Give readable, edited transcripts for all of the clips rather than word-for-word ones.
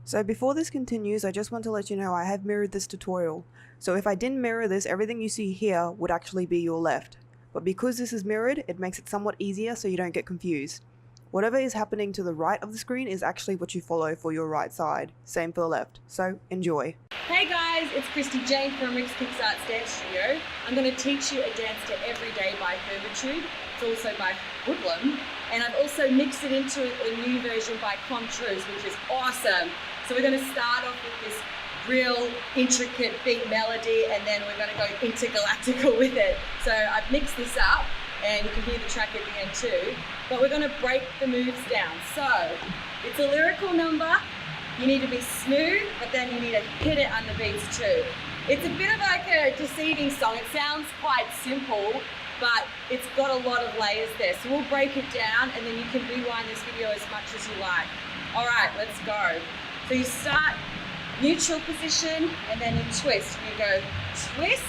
So before this continues, I just want to let you know I have mirrored this tutorial. So if I didn't mirror this, everything you see here would actually be your left. But because this is mirrored, it makes it somewhat easier so you don't get confused. Whatever is happening to the right of the screen is actually what you follow for your right side. Same for the left. So enjoy. Hey guys, it's Kristy Jayne from RixKixArts Dance Studio. I'm going to teach you a dance to Every Day by Hermitude. It's also by Hoodlem. And I've also mixed it into a new version by Com Truise, which is awesome. So we're going to start off with this real intricate beat melody, and then we're going to go intergalactical with it. So I've mixed this up, and you can hear the track at the end too. But we're going to break the moves down. So it's a lyrical number. You need to be smooth, but then you need to hit it on the beats too. It's a bit of like a deceiving song. It sounds quite simple, but it's got a lot of layers there. So we'll break it down, and then you can rewind this video as much as you like. All right, let's go. So you start neutral position, and then you twist. You go twist,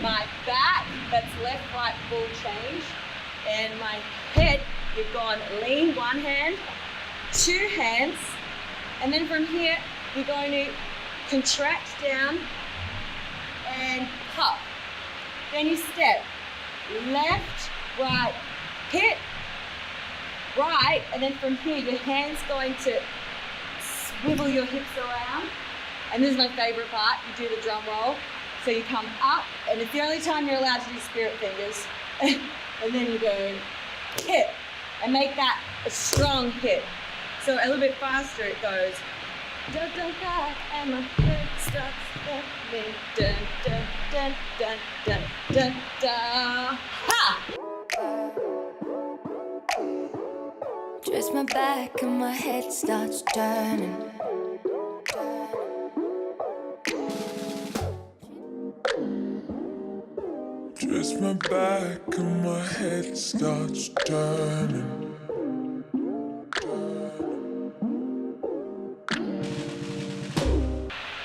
my back, that's left, right, full change. And my head, you've gone lean, one hand, two hands, and then from here, you're going to contract down and cup. Then you step left, right, hit, right, and then from here, your hand's going to swivel your hips around. And this is my favorite part, you do the drum roll. So you come up, and it's the only time you're allowed to do spirit fingers. And then you go hit, and make that a strong hit. So a little bit faster it goes. Dun, dun, dun, and my head starts spinning. Dun, dun, dun, dun, dun, dun, dun. Ha! Twist my back and my head starts turning. Twist my back and my head starts turning.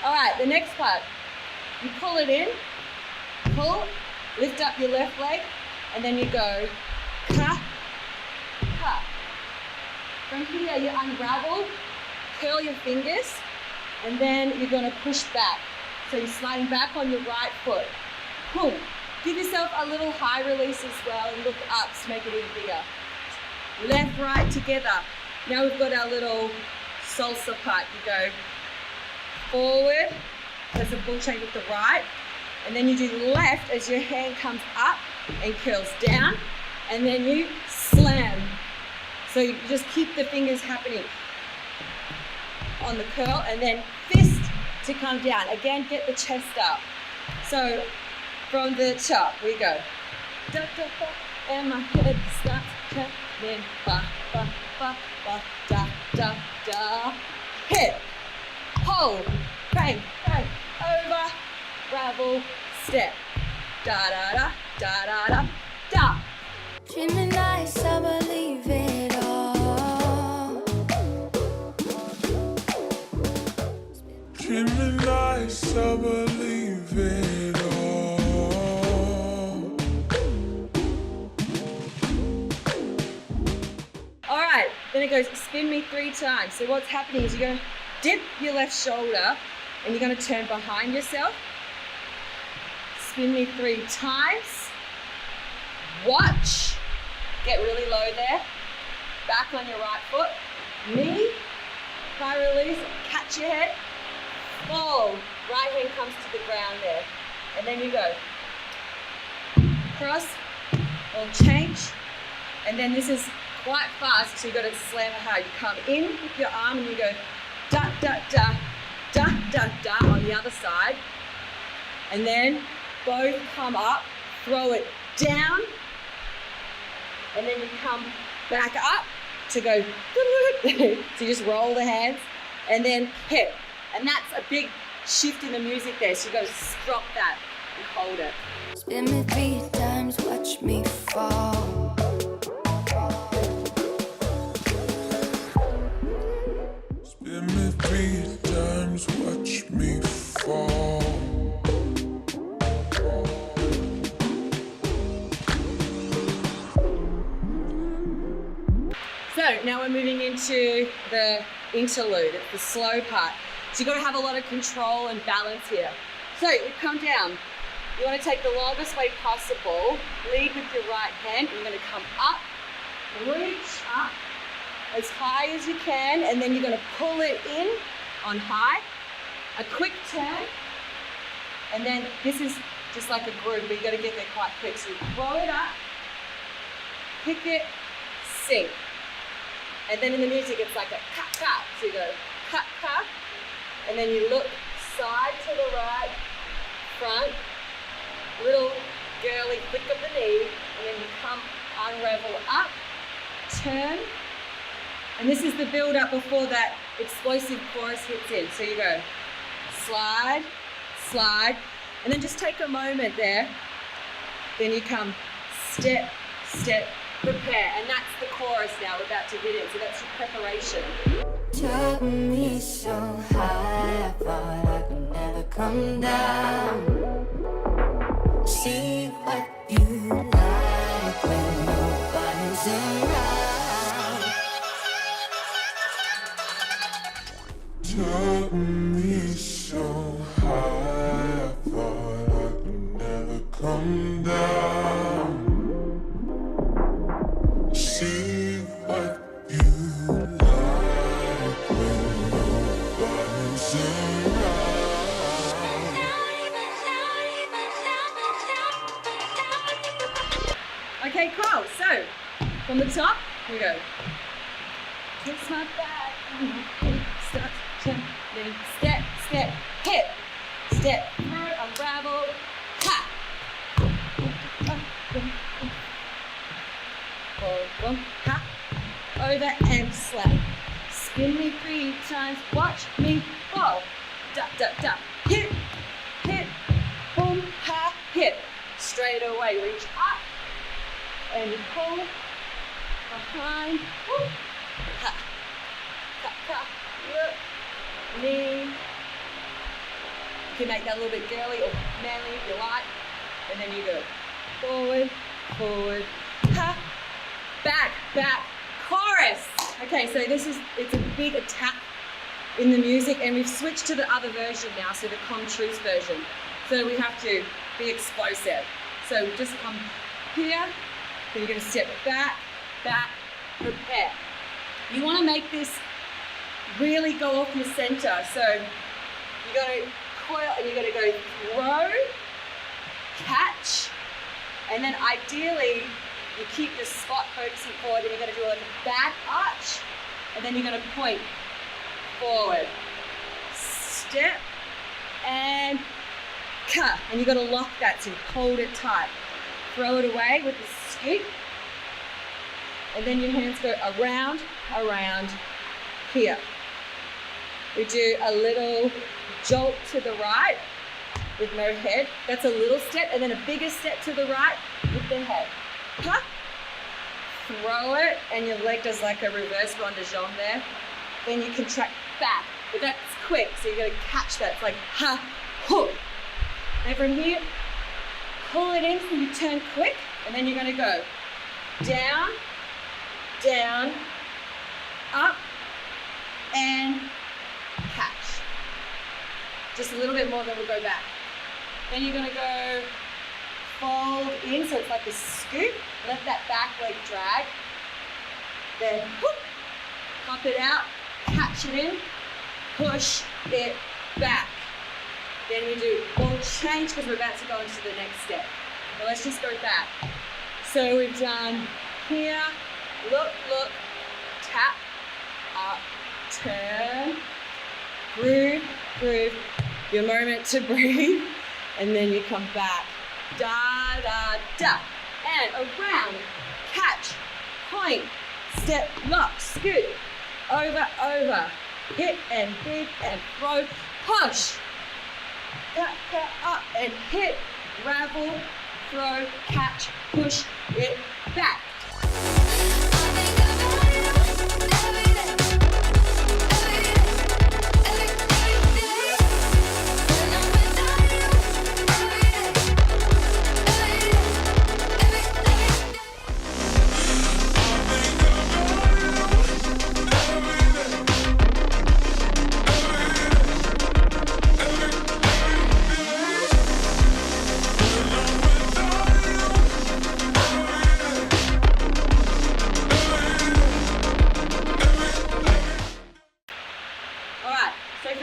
All right, the next part. You pull it in, pull, lift up your left leg, and then you go ka, ka. From here, you unravel, curl your fingers, and then you're going to push back. So you're sliding back on your right foot. Boom. Give yourself a little high release as well, and look up to make it even bigger. Left, right together. Now we've got our little salsa part. You go forward, there's a full change with the right, and then you do left as your hand comes up and curls down, and then you slam. So you just keep the fingers happening on the curl, and then fist to come down. Again, get the chest up. So from the top, we go. Da, da, da, and my head starts turning. Ba, ba, ba, ba, da, da, da. Hit, hold, bang, bang, over, ravel, step. Da, da, da, da, da, da, da. Dreaming nights, I believe it all. Dreaming nights, I believe it all. Then it goes spin me 3 times. So what's happening is you're going to dip your left shoulder, and you're going to turn behind yourself. Spin me 3 times. Watch. Get really low there. Back on your right foot. Knee. High release. Catch your head. Fold. Right hand comes to the ground there. And then you go cross or change. And then this is quite fast, so you've got to slam it hard. You come in with your arm and you go da, da, da, da, da, da on the other side. And then both come up, throw it down, and then you come back up to go, so you just roll the hands and then hit. And that's a big shift in the music there, so you got to stop that and hold it. Spin me 3 times, watch me fall. Spin me 3 times, watch me fall. So now we're moving into the interlude. It's the slow part. So you've got to have a lot of control and balance here. So you come down. You want to take the longest way possible. Lead with your right hand. You're going to come up, reach up as high as you can, and then you're going to pull it in on high. A quick turn, and then this is just like a groove, but you got to get there quite quick. So you throw it up, pick it, sing. And then in the music, it's like a cut. So you go cut, and then you look side to the right, front, little girly flick of the knee, and then you come unravel up, turn, and this is the build up before that explosive chorus hits in. So you go slide, slide, and then just take a moment there. Then you come step, step, prepare, and that's the chorus now. We're about to hit it, so that's your preparation. Took me so high, I thought I could never come down. See what you like when nobody's around. Took me so high, I thought I could never come down. See what you like when nobody's around. Okay, cool. So from the top, here we go. Kiss my back, start, turn, then step, step, hip, step, through, unravel, ha. Boom, ha. Over and slap. Spin me 3 times. Watch me fall. Da da da. Hip, hip, boom, ha, hip. Straight away. Reach up. And you pull behind, whoop, ha, look, knee. You can make that a little bit girly or manly if you like. And then you go forward, forward, ha, back, back, chorus. Okay, so it's a big attack in the music, and we've switched to the other version now, so the Com Truise version. So we have to be explosive. So just come here. So you're going to step back, back, prepare. You want to make this really go off your center. So you're going to coil and you're going to go throw, catch, and then ideally you keep your spot focusing forward, and you're going to do like a back arch, and then you're going to point forward. Step and cut. And you've got to lock that, so hold it tight. Throw it away with the scoop, and then your hands go around, around here. We do a little jolt to the right with no head. That's a little step, and then a bigger step to the right with the head. Huh? Throw it, and your leg does like a reverse ronde-jambe there. Then you contract back, but that's quick, so you're gonna catch that. It's like ha, hook. And from here, pull it in so you turn quick, and then you're going to go down, down, up, and catch. Just a little bit more, then we'll go back. Then you're going to go fold in, so it's like a scoop. Let that back leg drag. Then whoop, pop it out, catch it in, push it back. Then we do, we'll change because we're about to go into the next step. But let's just go back. So we've done here, look, tap, up, turn, groove, groove, your moment to breathe, and then you come back, da, da, da, and around, catch, point, step, lock, scoot, over, over, hit and big and throw, push, up and hit, ravel, throw, catch, push it back.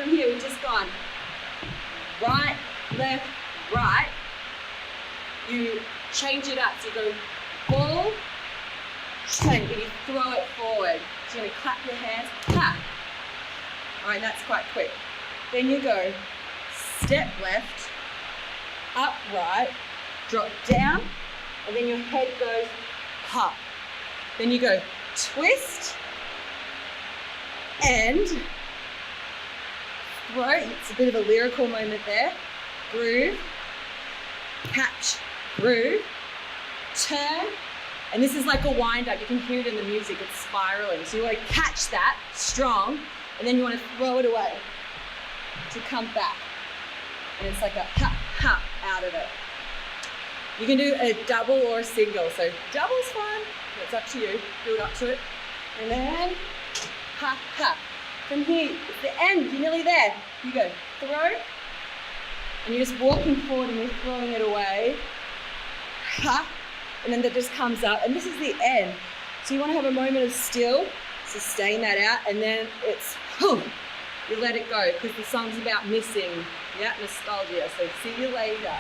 from here, we've just gone right, left, right. You change it up. So you go ball, change, and you throw it forward. So you're going to clap your hands, tap. All right, that's quite quick. Then you go step left, up right, drop down, and then your head goes up. Then you go twist and throw. It's a bit of a lyrical moment there. Groove, catch, groove, turn, and this is like a wind up. You can hear it in the music, it's spiraling. So you want to catch that strong, and then you want to throw it away to come back. And it's like a ha, ha out of it. You can do a double or a single. So double's fine, it's up to you, build up to it. And then ha, ha. From here, it's the end, you're nearly there. You go throw, and you're just walking forward and you're throwing it away. Ha, and then that just comes up, and this is the end. So you want to have a moment of still, sustain that out, and then it's, whew, you let it go, because the song's about missing, yeah, nostalgia. So see you later.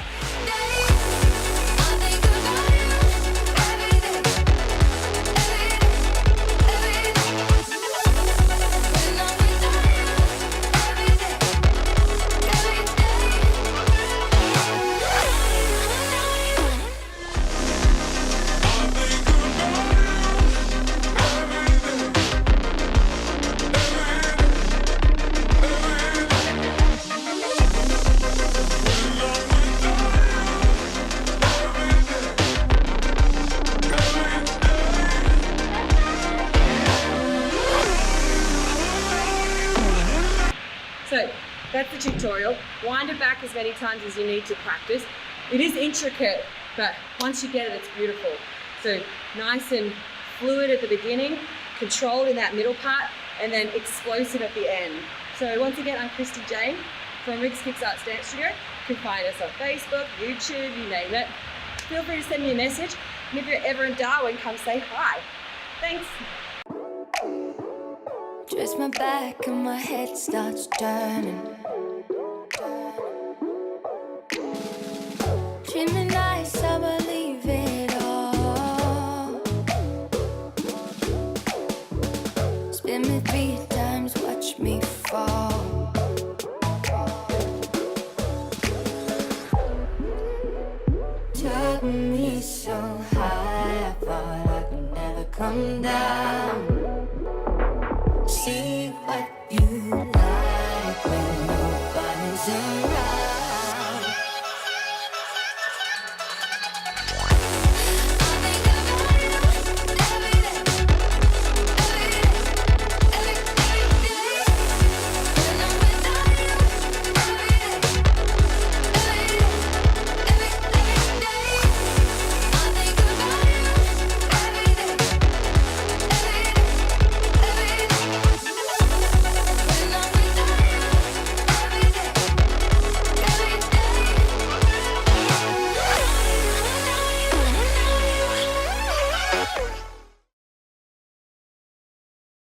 So that's the tutorial. Wind it back as many times as you need to practice. It is intricate, but once you get it, it's beautiful. So nice and fluid at the beginning, controlled in that middle part, and then explosive at the end. So once again, I'm Kristy Jayne from RixKixArts Dance Studio. You can find us on Facebook, YouTube, you name it. Feel free to send me a message. And if you're ever in Darwin, come say hi. Thanks. Twist my back and my head starts turning. Dreaming nights, I believe it all. Spin me 3 times, watch me fall.